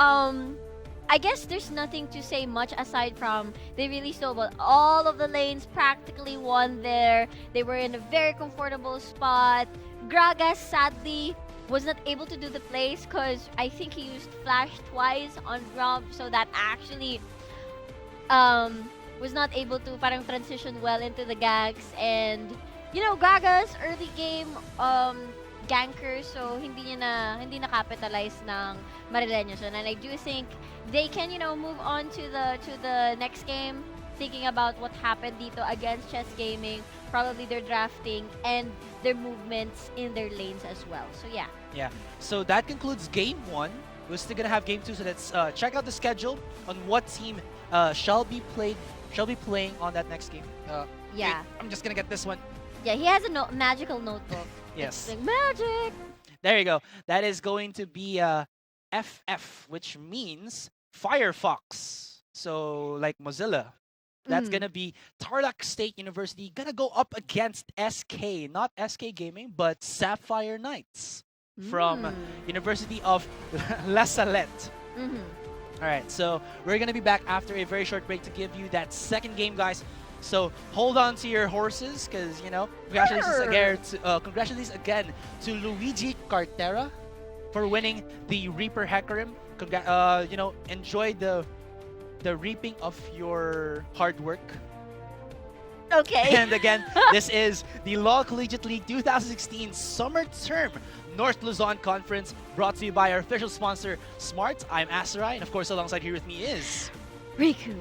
I guess there's nothing to say much aside from they really snowballed. All of the lanes practically won there. They were in a very comfortable spot. Gragas sadly was not able to do the plays because I think he used flash twice on Grump, so that actually was not able to parang transition well into the ganks. And Gragas early game ganker, so hindi na capitalize ng Marteleños. And I do think they can move on to the next game, thinking about what happened dito against Chess Gaming, probably their drafting and their movements in their lanes as well. So yeah. Yeah, so that concludes game 1. We're still gonna have game 2, so let's check out the schedule on what team shall be playing on that next game. Yeah. Wait, I'm just gonna get this one. Yeah, he has a magical notebook. Yes. It's like magic. There you go. That is going to be FF, which means Firefox. So like Mozilla. That's gonna be Tarlac State University gonna go up against SK, not SK Gaming, but Sapphire Knights from University of La Salette. All right, so we're gonna be back after a very short break to give you that second game, guys. So hold on to your horses, because congratulations again to Luigi Cartera for winning the Reaper Hecarim. Enjoy the reaping of your hard work. Okay. And again, this is the LOL Collegiate League 2016 Summer Term North Luzon Conference, brought to you by our official sponsor, Smart. I'm Aserai, and of course, alongside here with me is Riku.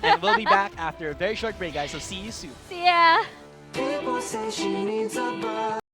And we'll be back after a very short break, guys. So see you soon. See ya. People say she needs a buzz.